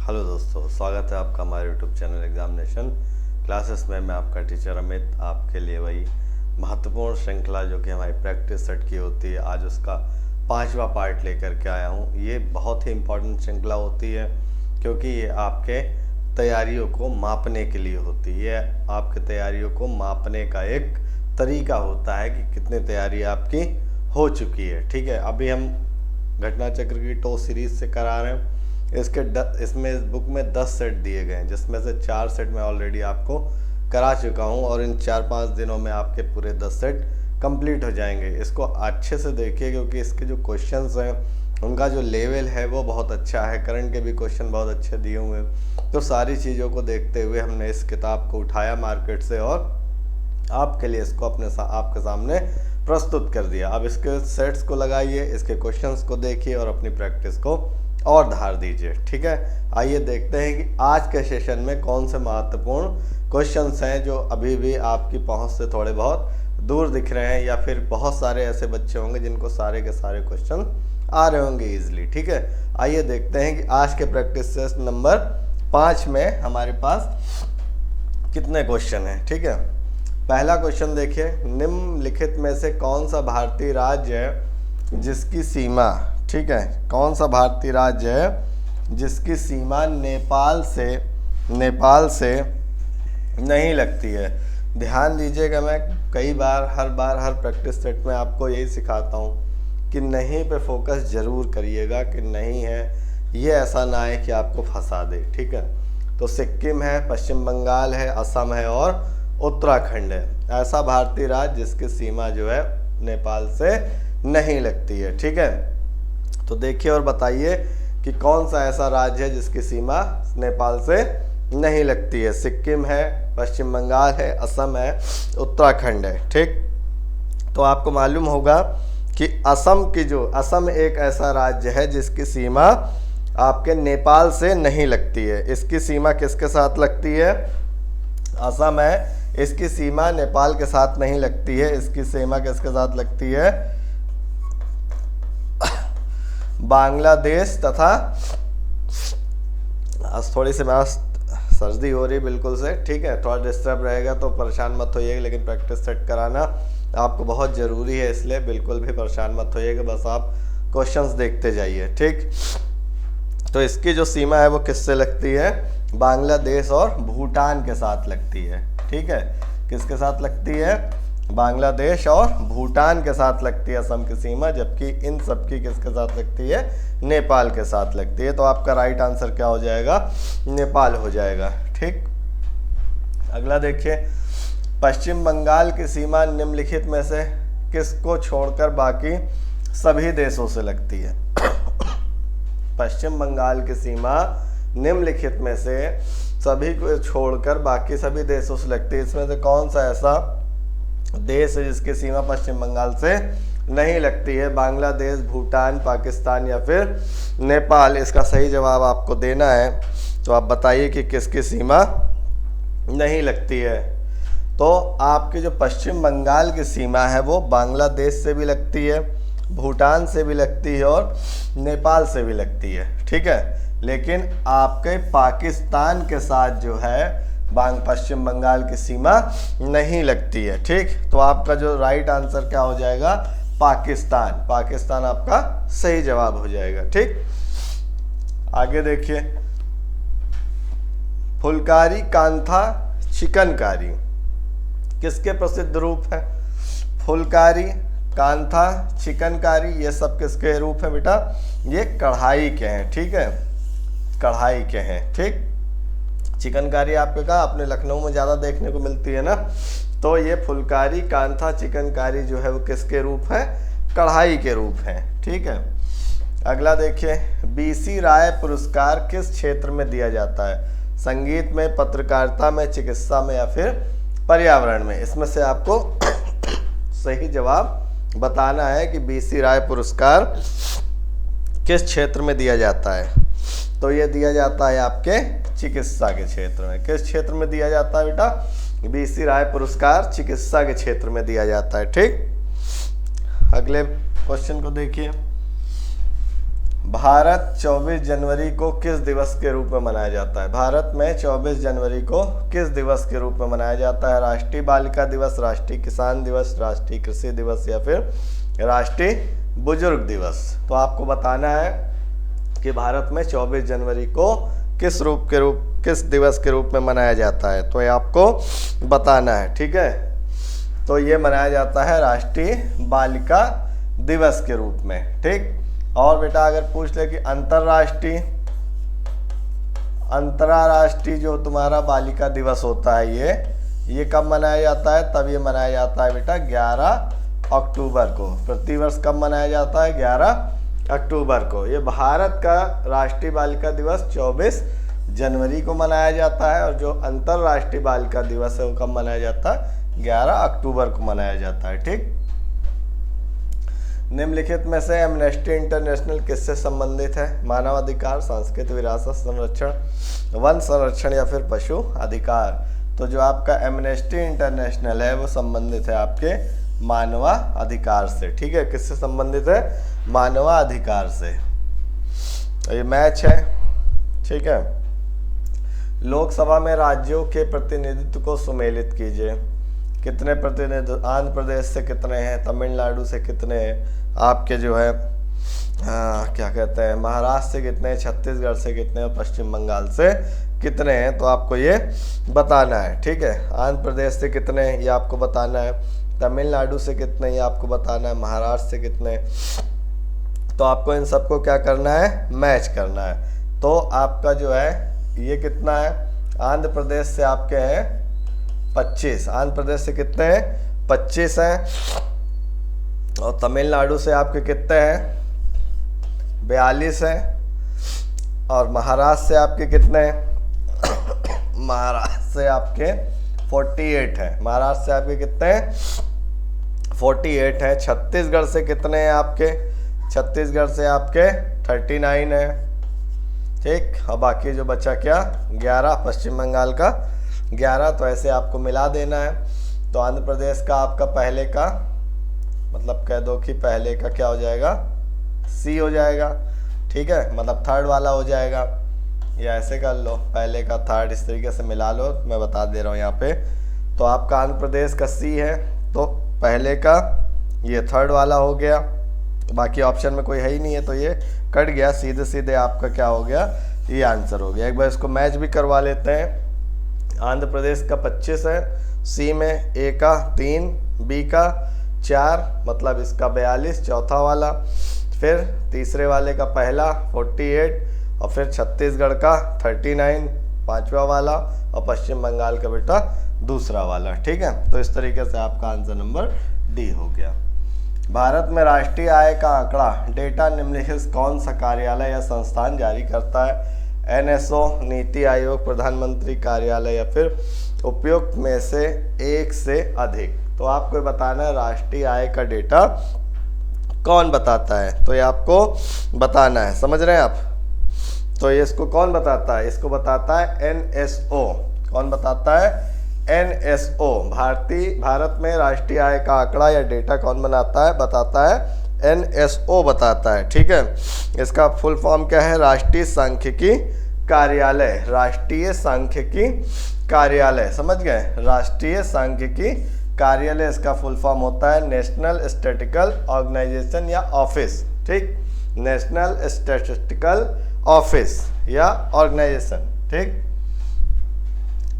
Hello दोस्तों, स्वागत है आपका हमारे यूट्यूब चैनल एग्जामिनेशन क्लासेस में। मैं आपका टीचर अमित आपके लिए वही महत्वपूर्ण श्रृंखला जो कि हमारी प्रैक्टिस सेट की होती है, आज उसका 5वां पार्ट लेकर के आया हूँ। ये बहुत ही इम्पोर्टेंट श्रृंखला होती है क्योंकि ये आपके तैयारियों को मापने के लिए होती है। आपके तैयारियों को मापने का एक तरीका होता है कि कितनी तैयारी आपकी हो चुकी है। ठीक है, अभी हम घटना चक्र की टो सीरीज से करा रहे हैं। इसमें इस बुक में 10 सेट दिए गए हैं, जिसमें से 4 सेट मैं ऑलरेडी आपको करा चुका हूं और इन 4-5 दिनों में आपके पूरे 10 सेट कंप्लीट हो जाएंगे। इसको अच्छे से देखिए क्योंकि इसके जो क्वेश्चंस हैं उनका जो लेवल है वो बहुत अच्छा है। करंट के भी क्वेश्चन बहुत अच्छे दिए हुए हैं। तो सारी चीज़ों को देखते हुए हमने इस किताब को उठाया मार्केट से और आपके लिए इसको आपके सामने प्रस्तुत कर दिया। अब इसके सेट्स को लगाइए, इसके क्वेश्चंस को देखिए और अपनी प्रैक्टिस को और धार दीजिए। ठीक है, आइए देखते हैं कि आज के सेशन में कौन से महत्वपूर्ण क्वेश्चंस हैं जो अभी भी आपकी पहुंच से थोड़े बहुत दूर दिख रहे हैं, या फिर बहुत सारे ऐसे बच्चे होंगे जिनको सारे के सारे क्वेश्चन आ रहे होंगे इजीली। ठीक है, आइए देखते हैं कि आज के प्रैक्टिस सेट नंबर 5 में हमारे पास कितने क्वेश्चन हैं। ठीक है, पहला क्वेश्चन देखिए, निम्नलिखित में से कौन सा भारतीय राज्य है जिसकी सीमा, ठीक है, कौन सा भारतीय राज्य है जिसकी सीमा नेपाल से नहीं लगती है। ध्यान दीजिएगा, मैं हर बार हर प्रैक्टिस सेट में आपको यही सिखाता हूँ कि नहीं पे फोकस जरूर करिएगा कि नहीं है, ये ऐसा ना है कि आपको फंसा दे। ठीक है, तो सिक्किम है, पश्चिम बंगाल है, असम है और उत्तराखंड है। ऐसा भारतीय राज्य जिसकी सीमा जो है नेपाल से नहीं लगती है। ठीक है, तो देखिए और बताइए कि कौन सा ऐसा राज्य है जिसकी सीमा नेपाल से नहीं लगती है। सिक्किम है, पश्चिम बंगाल है, असम है, उत्तराखंड है। ठीक, तो आपको मालूम होगा कि असम एक ऐसा राज्य है जिसकी सीमा आपके नेपाल से नहीं लगती है। इसकी सीमा किसके साथ लगती है? असम है, इसकी सीमा नेपाल के साथ नहीं लगती है। इसकी सीमा किसके साथ लगती है? बांग्लादेश तथा, आज थोड़ी सी मैं सर्दी हो रही बिल्कुल से। ठीक है, थोड़ा डिस्टर्ब रहेगा तो परेशान मत होइएगा, लेकिन प्रैक्टिस सेट कराना आपको बहुत ज़रूरी है, इसलिए बिल्कुल भी परेशान मत होइएगा, बस आप क्वेश्चंस देखते जाइए। ठीक, तो इसकी जो सीमा है वो किससे लगती है? बांग्लादेश और भूटान के साथ लगती है। ठीक है, किसके साथ लगती है? बांग्लादेश और भूटान के साथ लगती है असम की सीमा, जबकि इन सब की किसके साथ लगती है? नेपाल के साथ लगती है। तो आपका राइट आंसर क्या हो जाएगा? नेपाल हो जाएगा। ठीक, अगला देखिए, पश्चिम बंगाल की सीमा निम्नलिखित में से किसको छोड़कर बाकी सभी देशों से लगती है? पश्चिम बंगाल की सीमा निम्नलिखित में से सभी को छोड़कर बाकी सभी देशों से लगती है। इसमें से कौन सा ऐसा देश है जिसकी सीमा पश्चिम बंगाल से नहीं लगती है? बांग्लादेश, भूटान, पाकिस्तान या फिर नेपाल? इसका सही जवाब आपको देना है, तो आप बताइए कि किसकी सीमा नहीं लगती है। तो आपकी जो पश्चिम बंगाल की सीमा है वो बांग्लादेश से भी लगती है, भूटान से भी लगती है और नेपाल से भी लगती है। ठीक है, लेकिन आपके पाकिस्तान के साथ जो है पश्चिम बंगाल की सीमा नहीं लगती है। ठीक, तो आपका जो राइट आंसर क्या हो जाएगा? पाकिस्तान। पाकिस्तान आपका सही जवाब हो जाएगा। ठीक, आगे देखिए, फुलकारी, कांथा, चिकनकारी किसके प्रसिद्ध रूप है? फुलकारी, कांथा, चिकनकारी ये सब किसके रूप हैं बेटा? ये कढ़ाई के हैं। ठीक है, कढ़ाई के हैं। ठीक, चिकनकारी आपके कहा अपने लखनऊ में ज़्यादा देखने को मिलती है ना, तो ये फुलकारी, कांथा, चिकनकारी जो है वो किसके रूप है? कढ़ाई के रूप हैं। ठीक है, अगला देखिए, बीसी राय पुरस्कार किस क्षेत्र में दिया जाता है? संगीत में, पत्रकारिता में, चिकित्सा में या फिर पर्यावरण में? इसमें से आपको सही जवाब बताना है कि बीसी राय पुरस्कार किस क्षेत्र में दिया जाता है। तो ये दिया जाता है आपके चिकित्सा के क्षेत्र में। किस क्षेत्र में दिया जाता है बेटा? बीसी राय पुरस्कार चिकित्सा के क्षेत्र में दिया जाता है। ठीक, अगले क्वेश्चन को देखिए, भारत 24 जनवरी को किस दिवस के रूप में मनाया जाता है? भारत में 24 जनवरी को किस दिवस के रूप में मनाया जाता है? राष्ट्रीय बालिका दिवस, राष्ट्रीय किसान दिवस, राष्ट्रीय कृषि दिवस या फिर राष्ट्रीय बुजुर्ग दिवस? तो आपको बताना है कि भारत में 24 जनवरी को किस दिवस के रूप में मनाया जाता है, तो ये आपको बताना है। ठीक है, तो ये मनाया जाता है राष्ट्रीय बालिका दिवस के रूप में। ठीक, और बेटा अगर पूछ ले कि अंतर्राष्ट्रीय जो तुम्हारा बालिका दिवस होता है ये कब मनाया जाता है? तब ये मनाया जाता है बेटा 11 अक्टूबर को। प्रतिवर्ष कब मनाया जाता है? 11 अक्टूबर को। ये भारत का राष्ट्रीय बालिका दिवस 24 जनवरी को मनाया जाता है और जो अंतर्राष्ट्रीय बालिका दिवस है वो कब मनाया जाता है? 11 अक्टूबर को मनाया जाता है। ठीक, निम्नलिखित में से एमनेस्टी इंटरनेशनल किससे संबंधित है? मानवाधिकार, सांस्कृतिक विरासत संरक्षण, वन संरक्षण या फिर पशु अधिकार? तो जो आपका एमनेस्टी इंटरनेशनल है वो संबंधित है आपके मानवाधिकार से। ठीक है, किससे संबंधित है? मानवाधिकार से। ये मैच है। ठीक है, लोकसभा में राज्यों के प्रतिनिधित्व को सुमेलित कीजिए। कितने प्रतिनिधि? आंध्र प्रदेश से कितने हैं, तमिलनाडु से कितने हैं, आपके जो है क्या कहते हैं महाराष्ट्र से कितने हैं, छत्तीसगढ़ से कितने और पश्चिम बंगाल से कितने हैं, तो आपको ये बताना है। ठीक है, आंध्र प्रदेश से कितने हैं ये आपको बताना है, तमिलनाडु से कितने ये आपको बताना है, महाराष्ट्र से कितने। तो आपको इन सबको क्या करना है? मैच करना है। तो आपका जो है ये कितना है? आंध्र प्रदेश से आपके हैं 25, आंध्र प्रदेश से कितने हैं? 25 हैं। और तमिलनाडु से आपके कितने हैं? 42 हैं। और महाराष्ट्र से आपके कितने हैं? महाराष्ट्र से आपके 48 हैं। महाराष्ट्र से आपके कितने हैं? 48 हैं। छत्तीसगढ़ से कितने हैं आपके? छत्तीसगढ़ से आपके 39 हैं। ठीक, और बाकी जो बचा क्या? 11, पश्चिम बंगाल का 11। तो ऐसे आपको मिला देना है। तो आंध्र प्रदेश का आपका पहले का मतलब कह दो कि पहले का क्या हो जाएगा? सी हो जाएगा। ठीक है, मतलब थर्ड वाला हो जाएगा, या ऐसे कर लो पहले का थर्ड, इस तरीके से मिला लो। मैं बता दे रहा हूँ यहाँ पे। तो आपका आंध्र प्रदेश का सी है, तो पहले का ये थर्ड वाला हो गया। बाकी ऑप्शन में कोई है ही नहीं है, तो ये कट गया। सीधे सीधे आपका क्या हो गया? ये आंसर हो गया। एक बार इसको मैच भी करवा लेते हैं। आंध्र प्रदेश का 25 है, सी में ए का 3, बी का 4, मतलब इसका 42 चौथा वाला, फिर तीसरे वाले का पहला 48, और फिर छत्तीसगढ़ का 39 पांचवा वाला, और पश्चिम बंगाल का बेटा दूसरा वाला। ठीक है, तो इस तरीके से आपका आंसर नंबर डी हो गया। भारत में राष्ट्रीय आय का आंकड़ा डेटा निम्नलिखित कौन सा कार्यालय या संस्थान जारी करता है? एनएसओ, नीति आयोग, प्रधानमंत्री कार्यालय या फिर उपयुक्त में से एक से अधिक? तो आपको बताना है राष्ट्रीय आय का डेटा कौन बताता है, तो ये आपको बताना है। समझ रहे हैं आप? तो ये इसको कौन बताता है? इसको बताता है एनएसओ। कौन बताता है? एनएसओ। भारत में राष्ट्रीय आय का आंकड़ा या डेटा कौन बनाता है? बताता है एनएसओ बताता है। ठीक है, इसका फुल फॉर्म क्या है? राष्ट्रीय सांख्यिकी कार्यालय। राष्ट्रीय सांख्यिकी कार्यालय, समझ गए? राष्ट्रीय सांख्यिकी कार्यालय इसका फुल फॉर्म होता है नेशनल स्टैटिस्टिकल ऑर्गेनाइजेशन या ऑफिस। ठीक, नेशनल स्टैटिस्टिकल ऑफिस या ऑर्गेनाइजेशन। ठीक,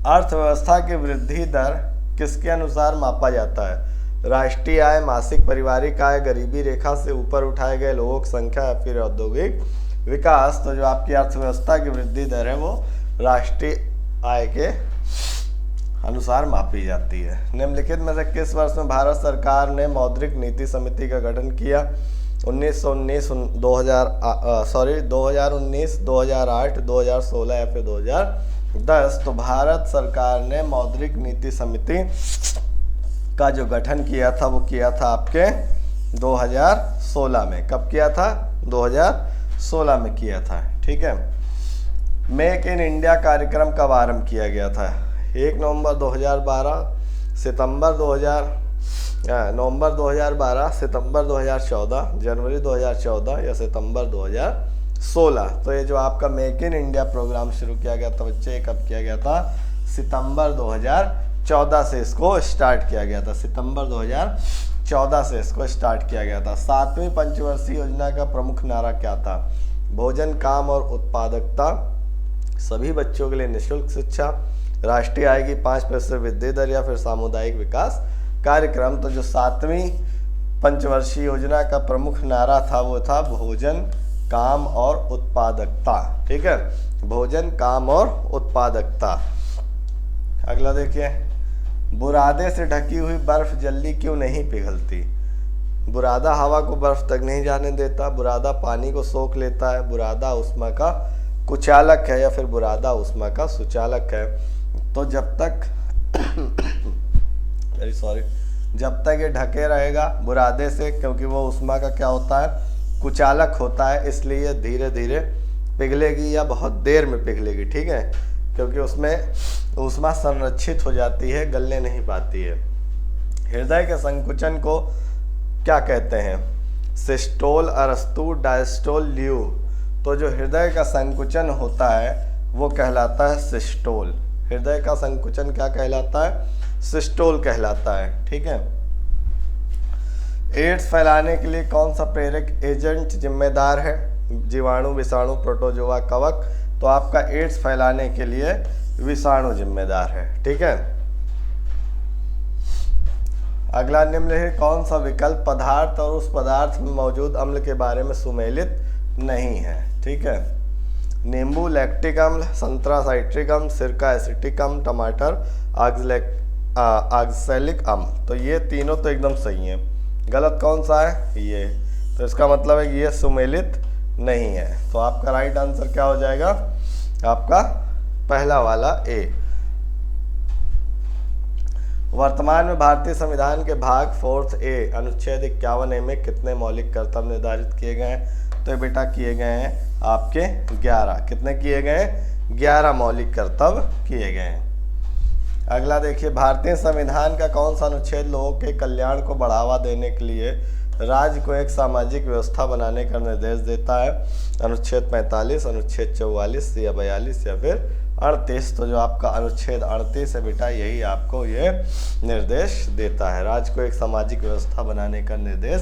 अर्थव्यवस्था की वृद्धि दर किसके अनुसार मापा जाता है? राष्ट्रीय आय, मासिक पारिवारिक आय, गरीबी रेखा से ऊपर उठाए गए लोगों की संख्या या फिर औद्योगिक विकास? तो जो आपकी अर्थव्यवस्था की वृद्धि दर है वो राष्ट्रीय आय के अनुसार मापी जाती है। निम्नलिखित में से किस वर्ष में भारत सरकार ने मौद्रिक नीति समिति का गठन किया? 2019, 2008, 2016 या फिर 2010? तो भारत सरकार ने मौद्रिक नीति समिति का जो गठन किया था वो किया था आपके 2016 में। कब किया था? 2016 में किया था। ठीक है, मेक इन इंडिया कार्यक्रम कब आरंभ किया गया था? 1 नवंबर 2012, नवंबर 2012, सितंबर 2014, जनवरी 2014 या सितंबर 2014? 16। तो ये जो आपका मेक इन इंडिया प्रोग्राम शुरू किया गया था बच्चे, कब किया गया था? सितंबर 2014 से इसको स्टार्ट किया गया था। सितंबर 2014 से इसको स्टार्ट किया गया था। 7वीं पंचवर्षीय योजना का प्रमुख नारा क्या था? भोजन, काम और उत्पादकता, सभी बच्चों के लिए निःशुल्क शिक्षा, राष्ट्रीय आय की 5% वृद्धि दर, या फिर सामुदायिक विकास कार्यक्रम। तो जो 7वीं पंचवर्षीय योजना का प्रमुख नारा था वो था भोजन, काम और उत्पादकता। ठीक है, भोजन, काम और उत्पादकता। अगला देखिए, बुरादे से ढकी हुई बर्फ जल्दी क्यों नहीं पिघलती? बुरादा हवा को बर्फ तक नहीं जाने देता, बुरादा पानी को सोख लेता है, बुरादा उष्मा का कुचालक है, या फिर बुरादा उष्मा का सुचालक है। तो जब तक जब तक ये ढके रहेगा बुरादे से, क्योंकि वो उष्मा का क्या होता है? कुचालक होता है, इसलिए धीरे धीरे पिघलेगी या बहुत देर में पिघलेगी। ठीक है, क्योंकि उसमें उष्मा संरक्षित हो जाती है, गलने नहीं पाती है। हृदय के संकुचन को क्या कहते हैं? सिस्टोल, अरस्तु, डायस्टोल, ल्यू। तो जो हृदय का संकुचन होता है वो कहलाता है सिस्टोल। हृदय का संकुचन क्या कहलाता है? सिस्टोल कहलाता है। ठीक है, एड्स फैलाने के लिए कौन सा प्रेरक एजेंट जिम्मेदार है? जीवाणु, विषाणु, प्रोटोजोआ, कवक। तो आपका एड्स फैलाने के लिए विषाणु जिम्मेदार है। ठीक है, अगला, निम्नलिखित कौन सा विकल्प पदार्थ और उस पदार्थ में मौजूद अम्ल के बारे में सुमेलित नहीं है? ठीक है, नींबू लैक्टिक अम्ल, संतरा साइट्रिक अम्ल, सिरका एसिटिक अम्ल, टमाटर ऑक्सैलिक अम्ल। तो ये तीनों तो एकदम सही हैं। गलत कौन सा है? ये। तो इसका मतलब है कि ये सुमेलित नहीं है। तो आपका राइट आंसर क्या हो जाएगा? आपका पहला वाला ए। वर्तमान में भारतीय संविधान के भाग 4 ए अनुच्छेद 51 ए में कितने मौलिक कर्तव्य निर्धारित किए गए हैं? तो ये बेटा किए गए हैं आपके 11। कितने किए गए? 11 मौलिक कर्तव्य किए गए हैं। अगला देखिए, भारतीय संविधान का कौन सा अनुच्छेद लोगों के कल्याण को बढ़ावा देने के लिए राज्य को एक सामाजिक व्यवस्था बनाने का निर्देश देता है? अनुच्छेद 45, अनुच्छेद 44 या 42 या फिर 38। तो जो आपका अनुच्छेद 38 है बेटा, यही आपको ये निर्देश देता है, राज्य को एक सामाजिक व्यवस्था बनाने का निर्देश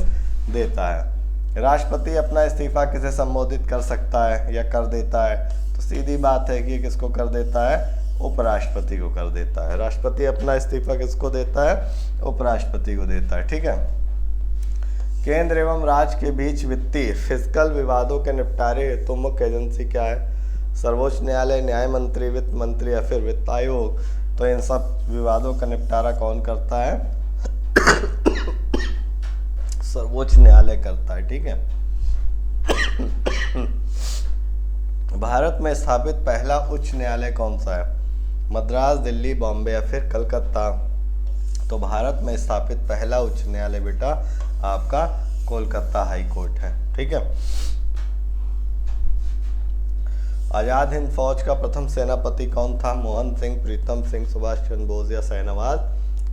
देता है। राष्ट्रपति अपना इस्तीफा किसे संबोधित कर सकता है या कर देता है? तो सीधी बात है कि किसको कर देता है? उपराष्ट्रपति को कर देता है। राष्ट्रपति अपना इस्तीफा किसको देता है? उपराष्ट्रपति को देता है। ठीक है, केंद्र एवं राज्य के बीच वित्तीय फिस्कल विवादों के निपटारे हेतु मुख्य एजेंसी क्या है? सर्वोच्च न्यायालय, न्याय मंत्री, वित्त मंत्री या फिर वित्त आयोग। तो इन सब विवादों का निपटारा कौन करता है? सर्वोच्च न्यायालय करता है। ठीक है, भारत में स्थापित पहला उच्च न्यायालय कौन सा है? मद्रास, दिल्ली, बॉम्बे या फिर कलकत्ता। तो भारत में स्थापित पहला उच्च न्यायालय बेटा आपका कोलकाता हाई कोर्ट है। ठीक है, आजाद हिंद फौज का प्रथम सेनापति कौन था? मोहन सिंह, प्रीतम सिंह, सुभाष चंद्र बोस या शाहनवाज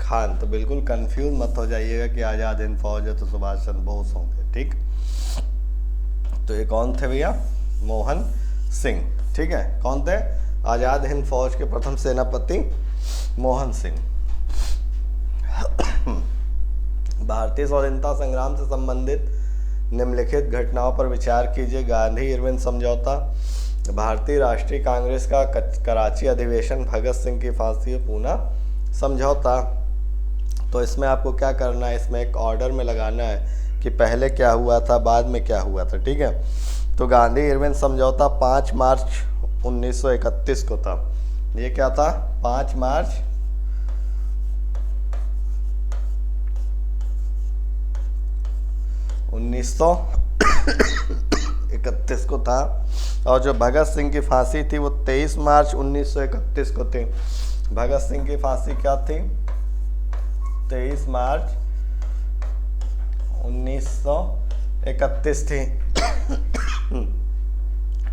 खान। तो बिल्कुल कंफ्यूज मत हो जाइएगा कि आजाद हिंद फौज है तो सुभाष चंद्र बोस होंगे। ठीक, तो ये कौन थे भैया? मोहन सिंह। ठीक है, कौन थे? आजाद हिंद फौज के प्रथम सेनापति मोहन सिंह। भारतीय स्वतंत्रता संग्राम से संबंधित निम्नलिखित घटनाओं पर विचार कीजिए। गांधी इरविन समझौता, भारतीय राष्ट्रीय कांग्रेस का कराची अधिवेशन, भगत सिंह की फांसी, पूना समझौता। तो इसमें आपको क्या करना है? इसमें एक ऑर्डर में लगाना है कि पहले क्या हुआ था, बाद में क्या हुआ था। ठीक है, तो गांधी इरविन समझौता 5 मार्च 1931 को था। ये क्या था? 5 मार्च 1931 को था। और जो भगत सिंह की फांसी थी वो 23 मार्च 1931 को थी। भगत सिंह की फांसी क्या थी? 23 मार्च 1931 थी।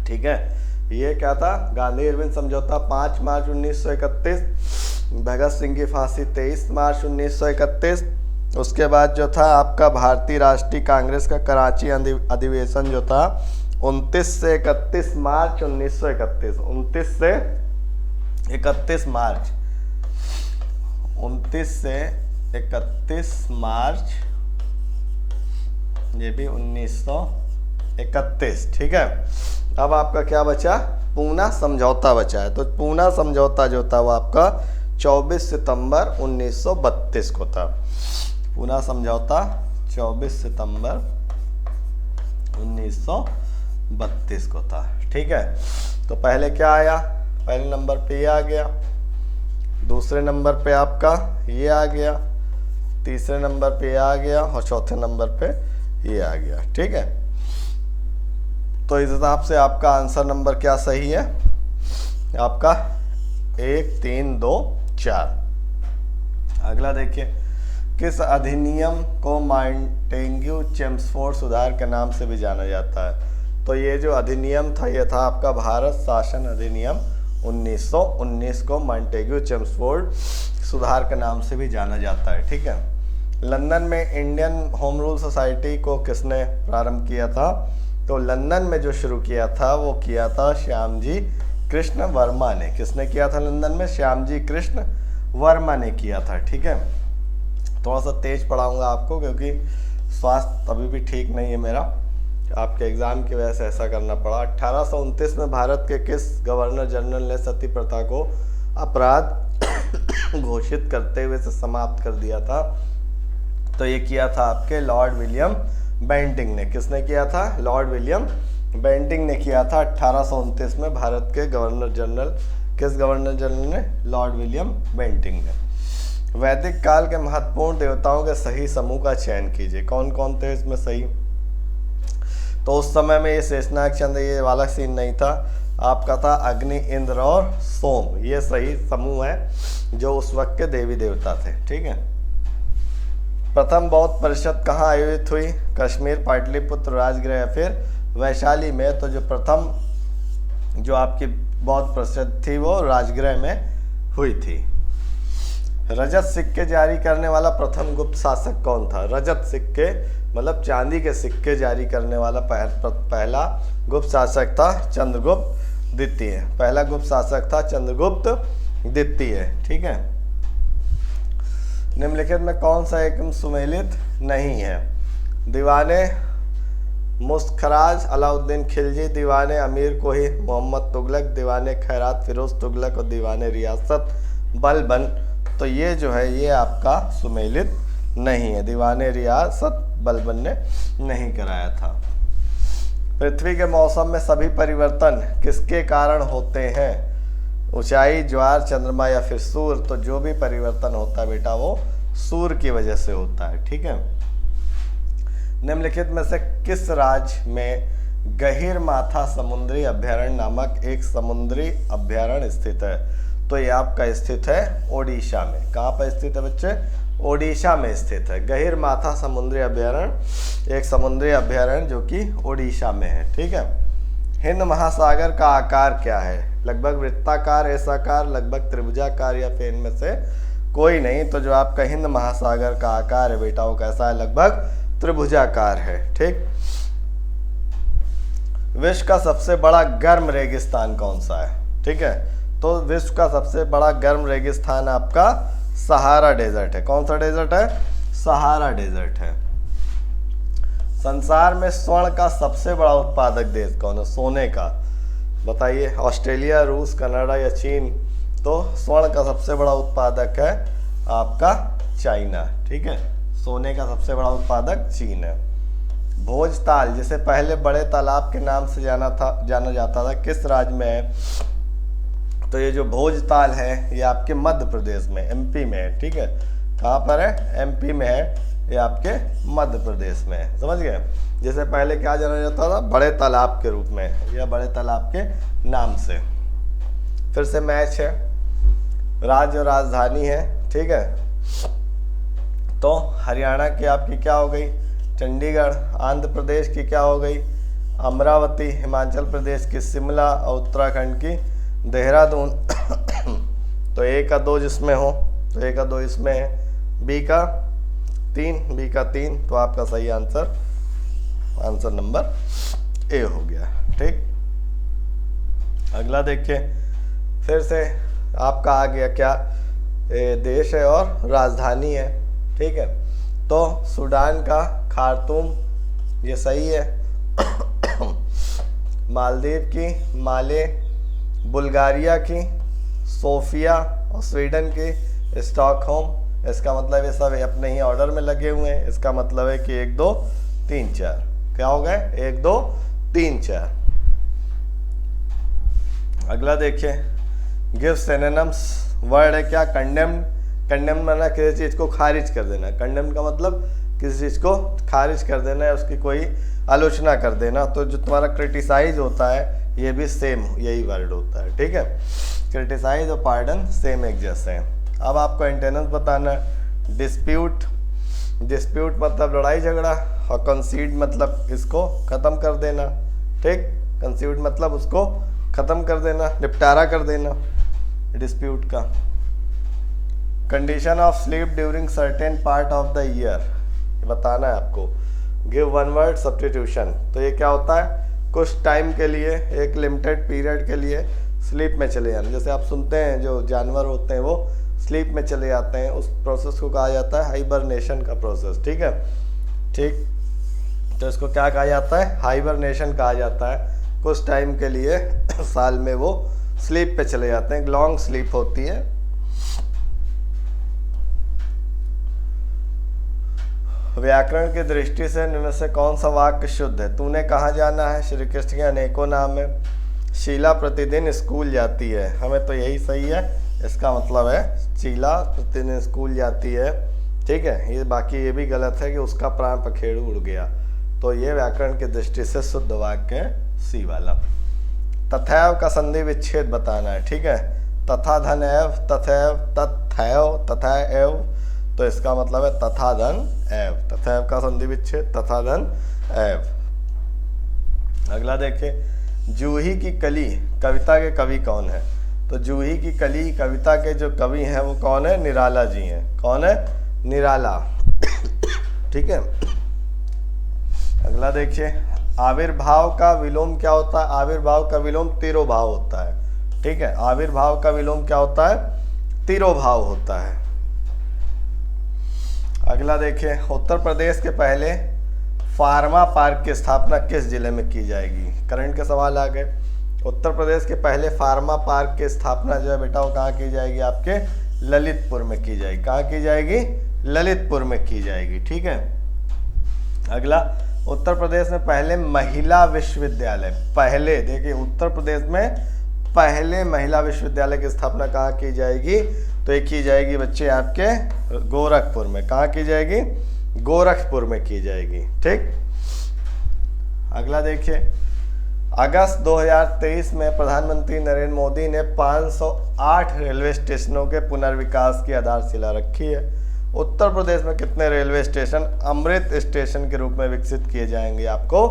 ठीक है, ये क्या था? गांधी इरविन समझौता 5 मार्च 1931, भगत सिंह की फांसी 23 मार्च 1931। उसके बाद जो था आपका भारतीय राष्ट्रीय कांग्रेस का कराची अधिवेशन जो था 29 से 31 मार्च 1931, 29 से 31 मार्च, 29 से 31 मार्च, ये भी 1931, ठीक है। अब आपका क्या बचा, पूना समझौता बचा है। तो पूना समझौता जो था वो आपका 24 सितंबर 1932 को था। पूना समझौता 24 सितंबर 1932 को था, ठीक है। तो पहले क्या आया, पहले नंबर पे ये आ गया, दूसरे नंबर पे आपका ये आ गया, तीसरे नंबर पे ये आ गया और चौथे नंबर पे ये आ गया, ठीक है। तो इस हिसाब से आपका आंसर नंबर क्या सही है, आपका 1, 3, 2, 4। अगला देखिए, किस अधिनियम को मॉन्टेग्यू चेम्सफोर्ड सुधार के नाम से भी जाना जाता है। तो ये जो अधिनियम था ये था आपका भारत शासन अधिनियम 1919 को मॉन्टेग्यू चेम्सफोर्ड सुधार के नाम से भी जाना जाता है, ठीक है। लंदन में इंडियन होम रूल सोसाइटी को किसने प्रारंभ किया था। तो लंदन में जो शुरू किया था वो किया था श्यामजी कृष्ण वर्मा ने। किसने किया था लंदन में, श्यामजी कृष्ण वर्मा ने किया था, ठीक है। थोड़ा सा तेज पढ़ाऊंगा आपको क्योंकि स्वास्थ्य अभी भी ठीक नहीं है मेरा, आपके एग्जाम की वजह से ऐसा करना पड़ा। 1829 में भारत के किस गवर्नर जनरल ने सती प्रथा को अपराध घोषित करते हुए से समाप्त कर दिया था। तो ये किया था आपके लॉर्ड विलियम बेंटिंक ने। किसने किया था, लॉर्ड विलियम बेंटिंक ने किया था 1829 में भारत के गवर्नर जनरल। किस गवर्नर जनरल ने, लॉर्ड विलियम बेंटिंक ने। वैदिक काल के महत्वपूर्ण देवताओं के सही समूह का चयन कीजिए। कौन कौन थे इसमें सही। तो उस समय में ये शेषनाग चंद्र ये वाला सीन नहीं था, आपका था अग्नि, इंद्र और सोम। ये सही समूह है जो उस वक्त के देवी देवता थे, ठीक है। प्रथम बौद्ध परिषद कहाँ आयोजित हुई, कश्मीर, पाटलिपुत्र, राजगृह या फिर वैशाली में। तो जो प्रथम जो आपकी बौद्ध परिषद थी वो राजगृह में हुई थी। रजत सिक्के जारी करने वाला प्रथम गुप्त शासक कौन था। रजत सिक्के मतलब चांदी के सिक्के जारी करने वाला पहला गुप्त शासक था चंद्रगुप्त द्वितीय। पहला गुप्त शासक था चंद्रगुप्त द्वितीय, ठीक है। निम्नलिखित में कौन सा एकम सुमेलित नहीं है। दीवाने मुस्खराज अलाउद्दीन खिलजी, दीवाने अमीर कोही मोहम्मद तुगलक, दीवाने खैरात फिरोज तुगलक और दीवाने रियासत बलबन। तो ये जो है ये आपका सुमेलित नहीं है, दीवाने रियासत बलबन ने नहीं कराया था। पृथ्वी के मौसम में सभी परिवर्तन किसके कारण होते हैं, ऊंचाई, ज्वार, चंद्रमा या फिर सूर्य। तो जो भी परिवर्तन होता है बेटा वो सूर्य की वजह से होता है, ठीक है। निम्नलिखित में से किस राज्य में गहीरमाथा समुद्री अभयारण्य नामक एक समुद्री अभयारण्य स्थित है। तो ये आपका स्थित है ओडिशा में। कहाँ पर स्थित है बच्चे, ओडिशा में स्थित है। गहीरमाथा समुद्री अभयारण्य एक समुद्री अभयारण्य जो कि ओडिशा में है, ठीक है। हिंद महासागर का आकार क्या है, लगभग वृत्ताकार, ऐसाकार, लगभग त्रिभुजाकार या फिर इनमें से कोई नहीं। तो जो आपका हिंद महासागर का आकार है बेटा वो कैसा है, लगभग त्रिभुजाकार है, ठीक। विश्व का सबसे बड़ा गर्म रेगिस्तान कौन सा है, ठीक है। तो विश्व का सबसे बड़ा गर्म रेगिस्तान आपका सहारा डेजर्ट है। कौन सा डेजर्ट है, सहारा डेजर्ट है। संसार में स्वर्ण का सबसे बड़ा उत्पादक देश कौन है, सोने का, बताइए। ऑस्ट्रेलिया, रूस, कनाडा या चीन। तो स्वर्ण का सबसे बड़ा उत्पादक है आपका चाइना, ठीक है। सोने का सबसे बड़ा उत्पादक चीन है। भोजताल जिसे पहले बड़े तालाब के नाम से जाना जाता था, किस राज्य में है। तो ये जो भोजताल है ये आपके मध्य प्रदेश में, एमपी में है, ठीक है। कहाँ पर है, एमपी में है, ये आपके मध्य प्रदेश में है, समझ गए। जैसे पहले क्या जाना जाता था, बड़े तालाब के रूप में या बड़े तालाब के नाम से। फिर से मैच है, राज्य और राजधानी है, ठीक है। तो हरियाणा की आपकी क्या हो गई, चंडीगढ़। आंध्र प्रदेश की क्या हो गई, अमरावती। हिमाचल प्रदेश की शिमला और उत्तराखंड की देहरादून। तो ए का 2 जिसमें हो तो ए का 2 इसमें है, बी का 3, बी का 3। तो आपका सही आंसर नंबर ए हो गया। ठीक, अगला देखिए, फिर से आपका आ गया क्या, देश है और राजधानी है। ठीक है, तो सूडान का खार्तूम, ये सही है। मालदीव की माले, बुल्गारिया की सोफिया और स्वीडन की स्टॉकहोम। इसका मतलब ये सब अपने ही ऑर्डर में लगे हुए हैं। इसका मतलब है कि 1 2 3 4 क्या हो गए, 1 2 3 4। अगला देखिए, गिव सिनोनिम्स। वर्ड है क्या, कंडेम्ड। कंडेम्ड माना किसी चीज को खारिज कर देना। कंडेम्ड का मतलब किसी चीज को खारिज कर देना है, उसकी कोई आलोचना कर देना। तो जो तुम्हारा क्रिटिसाइज होता है ये भी सेम यही वर्ड होता है। ठीक है, क्रिटिसाइज और पार्डन सेम एक जैसे हैं। अब आपको एंटेनम्स बताना है। डिस्प्यूट, डिस्प्यूट मतलब लड़ाई झगड़ा, और कंसीड मतलब इसको खत्म कर देना। ठीक, कंसीड मतलब उसको खत्म कर देना, निपटारा कर देना डिस्प्यूट का। Condition of sleep during certain part of the year, ये बताना है आपको। गिव वन वर्ड सब्स्टिट्यूशन, तो ये क्या होता है, कुछ टाइम के लिए, एक लिमिटेड पीरियड के लिए स्लीप में चले जाना। जैसे आप सुनते हैं जो जानवर होते हैं वो स्लीप में चले जाते हैं, उस प्रोसेस को कहा जाता है हाइबरनेशन का प्रोसेस। ठीक है, ठीक, तो इसको क्या कहा जाता है, हाइबरनेशन कहा जाता है। कुछ टाइम के लिए साल में वो स्लीप पे चले जाते हैं, लॉन्ग स्लीप होती है। व्याकरण की दृष्टि से इनमें से कौन सा वाक्य शुद्ध है। तूने कहाँ जाना है, श्री कृष्ण के अनेकों नाम है। शीला प्रतिदिन स्कूल जाती है, हमें तो यही सही है। इसका मतलब है शीला प्रतिदिन स्कूल जाती है। ठीक है, ये बाकी ये भी गलत है कि उसका प्राण पखेरु उड़ गया। तो ये व्याकरण की दृष्टि से शुद्ध वाक्य है सी वाला। तथैव का संधि विच्छेद बताना है। ठीक है, तथा धन एव, तथैव, तथैव, तथा एव, तो इसका मतलब है तथा धन एव। तथैव का संधि विच्छेद, तथा धन एव। अगला देखिए, जूही की कली कविता के कवि कौन है। तो जूही की कली कविता के जो कवि हैं वो कौन है, निराला जी हैं। कौन है, निराला। ठीक है, अगला देखिए, आविर्भाव का विलोम क्या होता है। आविर्भाव का विलोम तिरोभाव होता है। ठीक है, आविर्भाव का विलोम क्या होता है, तिरोभाव होता है। अगला देखिए, उत्तर प्रदेश के पहले फार्मा पार्क की स्थापना किस जिले में की जाएगी। करंट के सवाल आ गए। उत्तर प्रदेश के पहले फार्मा पार्क की स्थापना जो है बेटा वो कहाँ की जाएगी, आपके ललितपुर में की जाएगी। कहाँ की जाएगी, ललितपुर में की जाएगी। ठीक है, अगला, उत्तर प्रदेश में पहले महिला विश्वविद्यालय, पहले देखिए उत्तर प्रदेश में पहले महिला विश्वविद्यालय की स्थापना कहाँ की जाएगी, तो ये की जाएगी बच्चे आपके गोरखपुर में। कहाँ की जाएगी, गोरखपुर में की जाएगी। ठीक, अगला देखिए, अगस्त 2023 में प्रधानमंत्री नरेंद्र मोदी ने 508 रेलवे स्टेशनों के पुनर्विकास की आधारशिला रखी है। उत्तर प्रदेश में कितने रेलवे स्टेशन अमृत स्टेशन के रूप में विकसित किए जाएंगे, आपको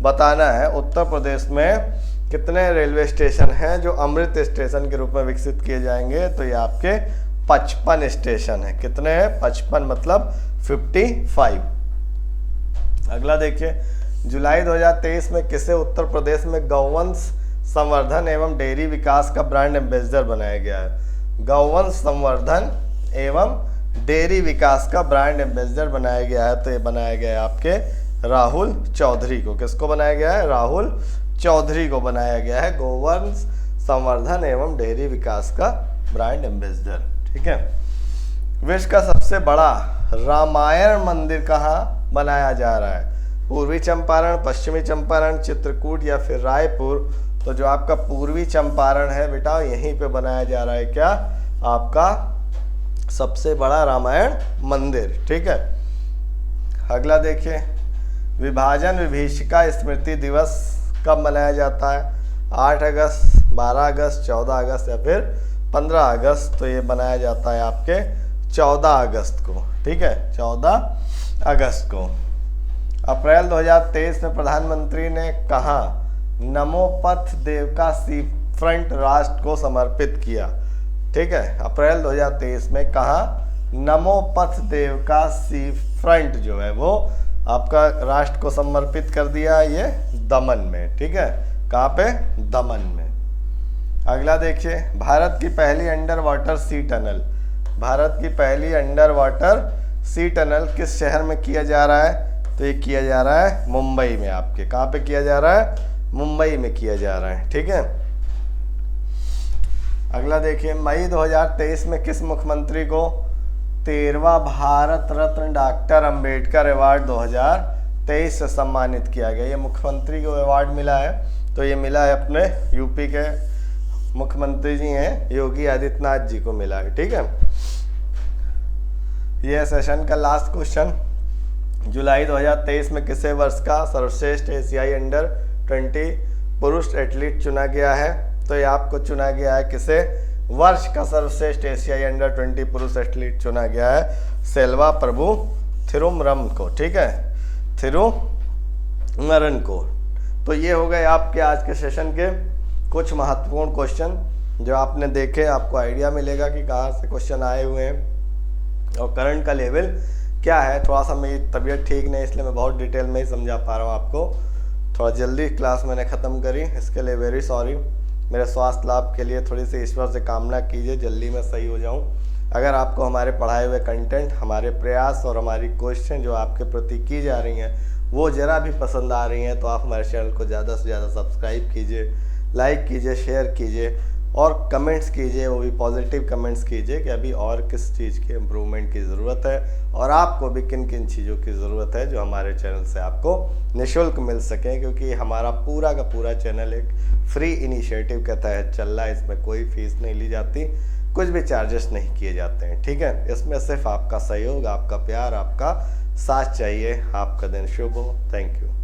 बताना है। उत्तर प्रदेश में कितने रेलवे स्टेशन हैं जो अमृत स्टेशन के रूप में विकसित किए जाएंगे, तो ये आपके 55 स्टेशन है। कितने हैं, 55 मतलब 55। अगला देखिए, जुलाई 2023 में किसे उत्तर प्रदेश में गौवंश संवर्धन एवं डेयरी विकास का ब्रांड एम्बेसडर बनाया गया है। गौवंश संवर्धन एवं डेयरी विकास का ब्रांड एम्बेसडर बनाया गया है, तो ये बनाया गया है आपके राहुल चौधरी को। किसको बनाया गया है, राहुल चौधरी को बनाया गया है गौवंश संवर्धन एवं डेयरी विकास का ब्रांड एम्बेसडर। ठीक है, विश्व का सबसे बड़ा रामायण मंदिर कहाँ बनाया जा रहा है, पूर्वी चंपारण, पश्चिमी चंपारण, चित्रकूट या फिर रायपुर। तो जो आपका पूर्वी चंपारण है बेटा यहीं पे बनाया जा रहा है क्या, आपका सबसे बड़ा रामायण मंदिर। ठीक है, अगला देखिए, विभाजन विभीषिका स्मृति दिवस कब मनाया जाता है, 8 अगस्त, 12 अगस्त, 14 अगस्त या फिर 15 अगस्त। तो ये बनाया जाता है आपके 14 अगस्त को। ठीक है, 14 अगस्त को। अप्रैल 2023 में प्रधानमंत्री ने कहा नमो पथ देवका सी फ्रंट राष्ट्र को समर्पित किया। ठीक है, अप्रैल 2023 में कहा नमो पथ देवका सी फ्रंट जो है वो आपका राष्ट्र को समर्पित कर दिया। ये दमन में, ठीक है, कहाँ पे, दमन में। अगला देखिए, भारत की पहली अंडर वाटर सी टनल, भारत की पहली अंडर वाटर सी टनल किस शहर में किया जा रहा है, तो ये किया जा रहा है मुंबई में। आपके कहाँ पे किया जा रहा है, मुंबई में किया जा रहा है, ठीक है। अगला देखिए, मई 2023 में किस मुख्यमंत्री को 13वां भारत रत्न डॉक्टर अंबेडकर अवार्ड 2023 से सम्मानित किया गया। ये मुख्यमंत्री को अवार्ड मिला है, तो ये मिला है अपने यूपी के मुख्यमंत्री जी हैं योगी आदित्यनाथ जी को मिला है, ठीक है। ये सेशन का लास्ट क्वेश्चन, जुलाई 2023 में किसे वर्ष का सर्वश्रेष्ठ एशियाई अंडर 20 पुरुष एथलीट चुना गया है, तो ये आपको चुना गया है किसे, वर्ष का सर्वश्रेष्ठ एशियाई अंडर 20 पुरुष एथलीट चुना गया है सेल्वा प्रभु थिरुमरम को, ठीक है, थिरुमरन को। तो ये हो गए आपके आज के सेशन के कुछ महत्वपूर्ण क्वेश्चन जो आपने देखे, आपको आइडिया मिलेगा कि कहाँ से क्वेश्चन आए हुए हैं और करंट का लेवल क्या है। थोड़ा सा मेरी तबीयत ठीक नहीं, इसलिए मैं बहुत डिटेल में ही समझा पा रहा हूँ आपको, थोड़ा जल्दी क्लास मैंने ख़त्म करी, इसके लिए वेरी सॉरी। मेरे स्वास्थ्य लाभ के लिए थोड़ी सी ईश्वर से कामना कीजिए जल्दी मैं सही हो जाऊँ। अगर आपको हमारे पढ़ाए हुए कंटेंट, हमारे प्रयास और हमारी क्वेश्चन जो आपके प्रति की जा रही हैं वो ज़रा भी पसंद आ रही हैं, तो आप हमारे चैनल को ज़्यादा से ज़्यादा सब्सक्राइब कीजिए, लाइक कीजिए, शेयर कीजिए और कमेंट्स कीजिए, वो भी पॉजिटिव कमेंट्स कीजिए कि अभी और किस चीज़ के इम्प्रूवमेंट की ज़रूरत है और आपको भी किन किन चीज़ों की ज़रूरत है जो हमारे चैनल से आपको निःशुल्क मिल सकें, क्योंकि हमारा पूरा का पूरा चैनल एक फ्री इनिशिएटिव के तहत चल रहा है। इसमें कोई फीस नहीं ली जाती, कुछ भी चार्जेस नहीं किए जाते हैं, ठीक है। इसमें सिर्फ आपका सहयोग, आपका प्यार, आपका साथ चाहिए। आपका दिन शुभ हो। Thank you.